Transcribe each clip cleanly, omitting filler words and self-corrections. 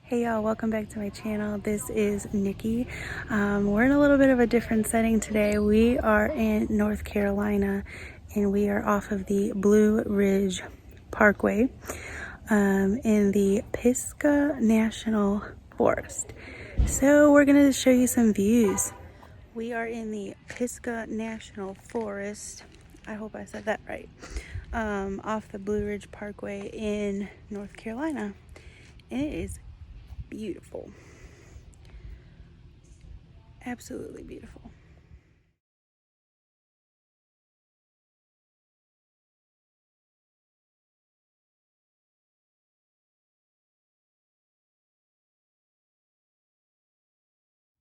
Hey y'all, welcome back to my channel. This is Nickie. We're in a little bit of a different setting today. We are in North Carolina and we are off of the Blue Ridge Parkway in the Pisgah National Forest. So we're going to show you some views. We are in the Pisgah National Forest. I hope I said that right. Off the Blue Ridge Parkway in North Carolina. And it is beautiful. Absolutely beautiful.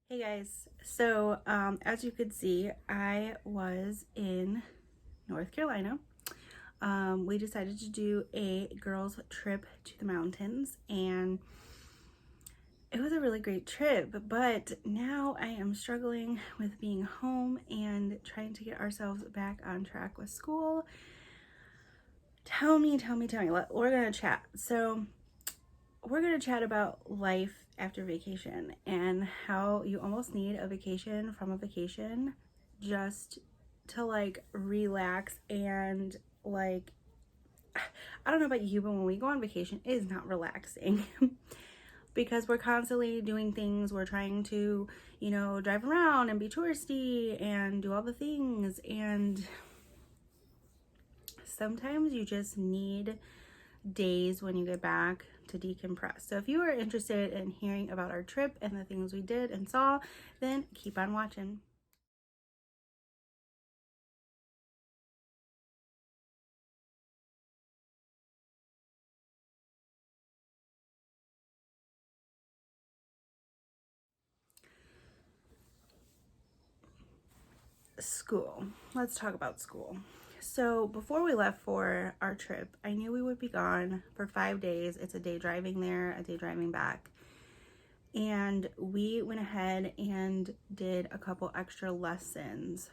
Hey guys, so as you could see, I was in North Carolina. We decided to do a girls trip to the mountains and it was a really great trip, but now I am struggling with being home and trying to get ourselves back on track with school. Tell me. We're gonna chat. So we're gonna chat about life after vacation and how you almost need a vacation from a vacation just to like relax and like, I don't know about you, but when we go on vacation, it is not relaxing. Because we're constantly doing things. We're trying to, drive around and be touristy and do all the things. And sometimes you just need days when you get back to decompress. So if you are interested in hearing about our trip and the things we did and saw, then keep on watching. School. Let's talk about school. So before we left for our trip, I knew we would be gone for 5 days. It's a day driving there, a day driving back. And we went ahead and did a couple extra lessons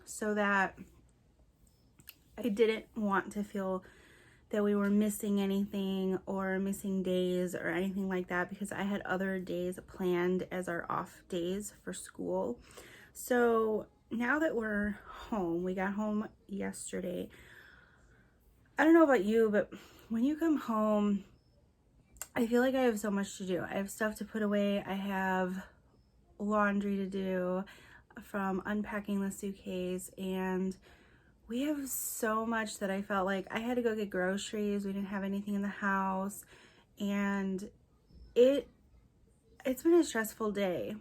so that I didn't want to feel that we were missing anything or missing days or anything like that, because I had other days planned as our off days for school. So now that we're home, we got home yesterday. I don't know about you, but when you come home, I feel like I have so much to do. I have stuff to put away. I have laundry to do from unpacking the suitcase, and we have so much that I felt like I had to go get groceries. We didn't have anything in the house, and it's been a stressful day.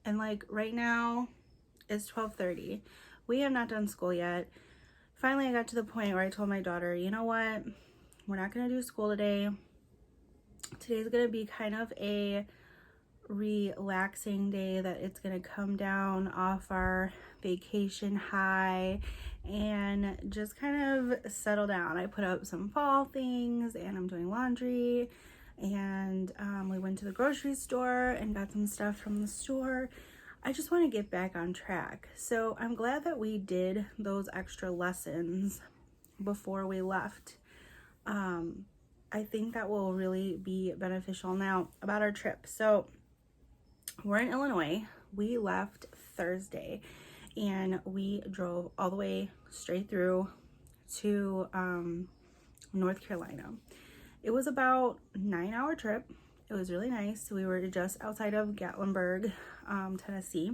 And like right now it's 12:30. We have not done school yet. Finally, I got to the point where I told my daughter, you know what? We're not going to do school today. Today's going to be kind of a relaxing day, that it's going to come down off our vacation high and just kind of settle down. I put up some fall things and I'm doing laundry, and we went to the grocery store and got some stuff from the store. I just want to get back on track. So I'm glad that we did those extra lessons before we left. I think that will really be beneficial. Now about our trip. So we're in Illinois. We left Thursday and we drove all the way straight through to North Carolina. It was about a 9-hour trip. It was really nice. We were just outside of Gatlinburg, Tennessee.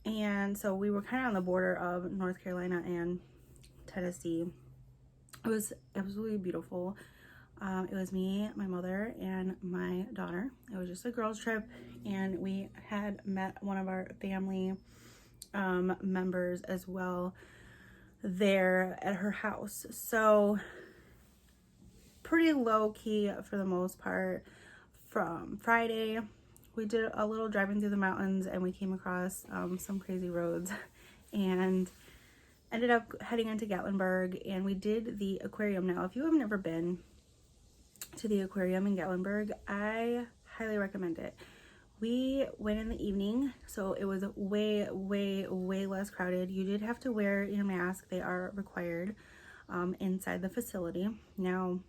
And so we were kind of on the border of North Carolina and Tennessee. It was absolutely beautiful. It was me, my mother, and my daughter. It was just a girls trip, and we had met one of our family members as well there at her house. So pretty low key for the most part. From Friday, we did a little driving through the mountains and we came across some crazy roads and ended up heading into Gatlinburg, and we did the aquarium. Now, if you have never been to the aquarium in Gatlinburg, I highly recommend it. We went in the evening, so it was way less crowded. You did have to wear your mask. They are required inside the facility. Now,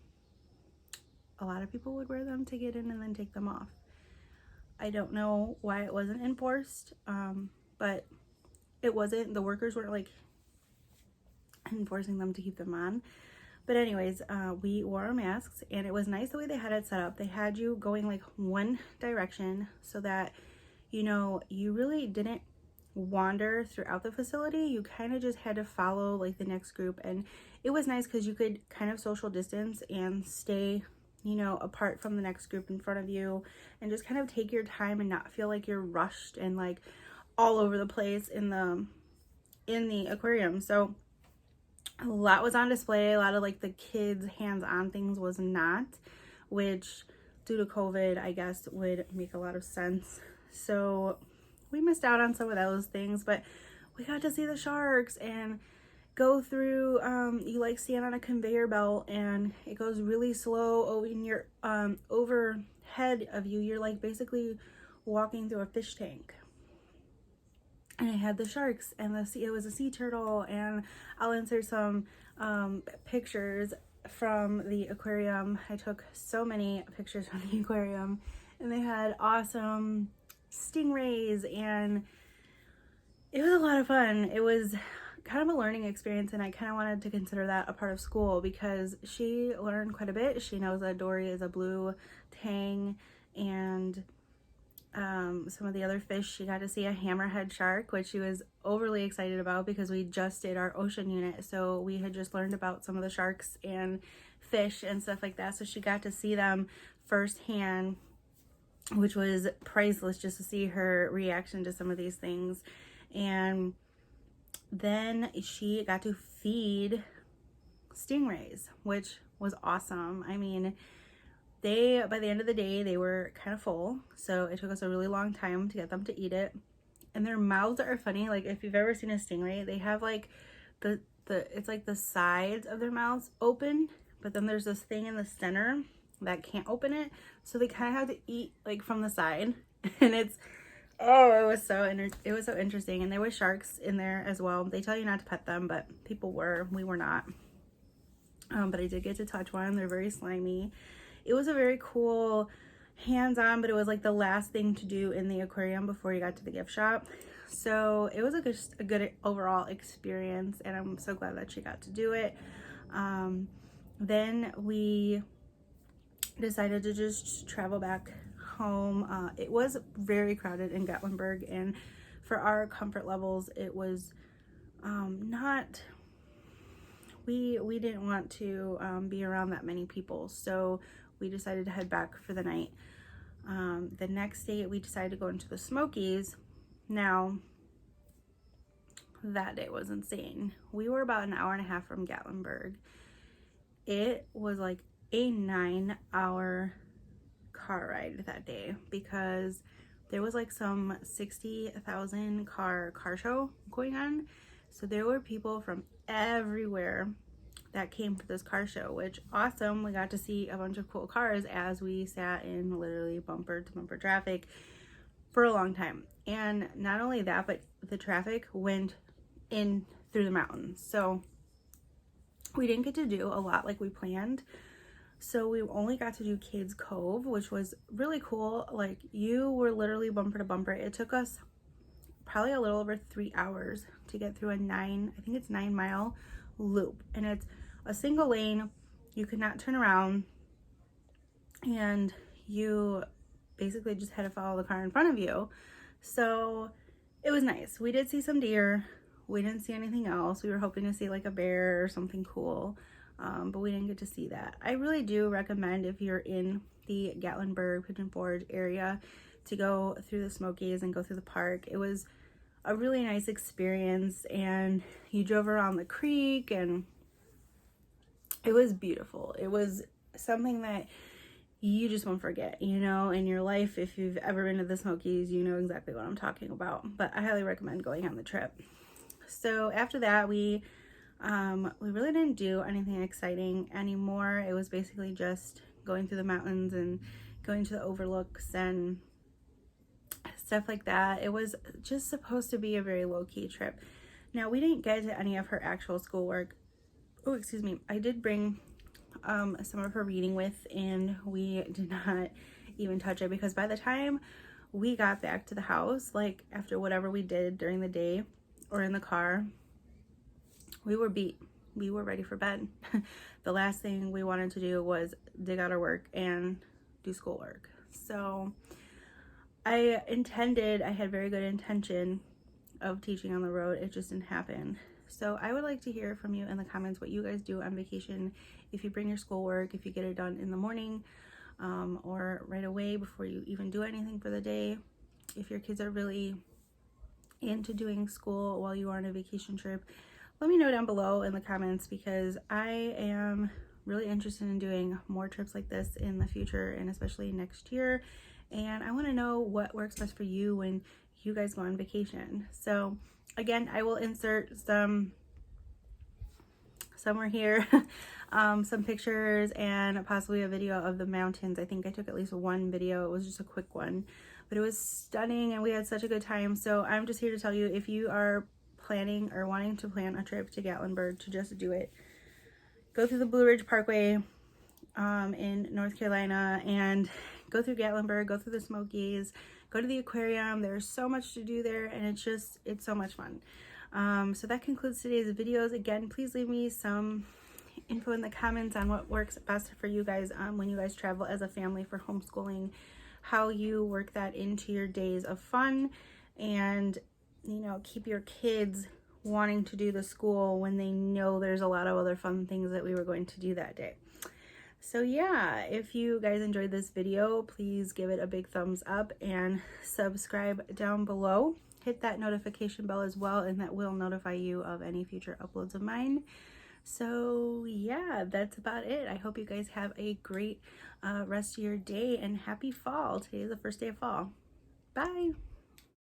a lot of people would wear them to get in and then take them off. I don't know why it wasn't enforced, but it wasn't. The workers weren't like enforcing them to keep them on. But anyways, we wore our masks, and it was nice the way they had it set up. They had you going like one direction so that, you know, you really didn't wander throughout the facility. You kind of just had to follow like the next group, and it was nice because you could kind of social distance and stay, you know, apart from the next group in front of you, and just kind of take your time and not feel like you're rushed and like all over the place in the aquarium. So a lot was on display. A lot of like the kids hands-on things was not, which due to COVID I guess would make a lot of sense. So we missed out on some of those things, but we got to see the sharks and go through, you like stand on a conveyor belt and it goes really slow in your overhead of you. You're like basically walking through a fish tank. And I had the sharks and it was a sea turtle, and I'll insert some pictures from the aquarium. I took so many pictures from the aquarium, and they had awesome stingrays, and it was a lot of fun. It was kind of a learning experience, and I kind of wanted to consider that a part of school because she learned quite a bit. She knows that Dory is a blue tang, and some of the other fish, she got to see a hammerhead shark, which she was overly excited about because we just did our ocean unit, so we had just learned about some of the sharks and fish and stuff like that, so she got to see them firsthand, which was priceless just to see her reaction to some of these things. And then she got to feed stingrays, which was awesome. I mean, by the end of the day, they were kind of full, so it took us a really long time to get them to eat it. And their mouths are funny. Like if you've ever seen a stingray, they have like it's like the sides of their mouths open, but then there's this thing in the center that can't open it, so they kind of have to eat like from the side. And it was so interesting. And there was sharks in there as well. They tell you not to pet them, but we were not. But I did get to touch one. They're very slimy. It was a very cool hands-on, but it was like the last thing to do in the aquarium before you got to the gift shop. So it was a good overall experience, and I'm so glad that she got to do it. Then we decided to just travel back home. It was very crowded in Gatlinburg, and for our comfort levels, it was not... We didn't want to be around that many people, so we decided to head back for the night. The next day, we decided to go into the Smokies. Now, that day was insane. We were about an hour and a half from Gatlinburg. It was like a 9-hour car ride that day because there was like some 60,000 car show going on. So there were people from everywhere that came for this car show, which awesome. We got to see a bunch of cool cars as we sat in literally bumper to bumper traffic for a long time. And not only that, but the traffic went in through the mountains. So we didn't get to do a lot like we planned. So we only got to do Cades Cove, which was really cool. Like you were literally bumper to bumper. It took us probably a little over 3 hours to get through a 9-mile loop, and it's a single lane. You could not turn around, and you basically just had to follow the car in front of you. So it was nice. We did see some deer. We didn't see anything else. We were hoping to see like a bear or something cool, but we didn't get to see that. I really do recommend, if you're in the Gatlinburg, Pigeon Forge area, to go through the Smokies and go through the park. It was a really nice experience, and you drove around the creek, and it was beautiful. It was something that you just won't forget, you know, in your life. If you've ever been to the Smokies, you know exactly what I'm talking about. But I highly recommend going on the trip. So after that, we really didn't do anything exciting anymore. It was basically just going through the mountains and going to the overlooks and stuff like that. It was just supposed to be a very low-key trip. Now, we didn't get to any of her actual schoolwork. Oh, excuse me. I did bring some of her reading with, and we did not even touch it because by the time we got back to the house, like after whatever we did during the day or in the car, we were beat. We were ready for bed. The last thing we wanted to do was dig out our work and do schoolwork. So I had very good intention of teaching on the road. It just didn't happen. So I would like to hear from you in the comments what you guys do on vacation. If you bring your schoolwork, if you get it done in the morning or right away before you even do anything for the day. If your kids are really into doing school while you are on a vacation trip, let me know down below in the comments, because I am really interested in doing more trips like this in the future, and especially next year. And I want to know what works best for you when you guys go on vacation. So again, I will insert somewhere here some pictures and possibly a video of the mountains. I think I took at least one video. It was just a quick one, but it was stunning and we had such a good time. So I'm just here to tell you, if you are planning or wanting to plan a trip to Gatlinburg, to just do it. Go through the Blue Ridge Parkway in North Carolina and go through Gatlinburg, go through the Smokies, go to the aquarium. There's so much to do there, and it's so much fun. So that concludes today's videos. Again, please leave me some info in the comments on what works best for you guys when you guys travel as a family for homeschooling, how you work that into your days of fun, and you know, keep your kids wanting to do the school when they know there's a lot of other fun things that we were going to do that day. So yeah, if you guys enjoyed this video, please give it a big thumbs up and subscribe down below. Hit that notification bell as well, and that will notify you of any future uploads of mine. So yeah, that's about it. I hope you guys have a great rest of your day, and happy fall. Today is the first day of fall. Bye.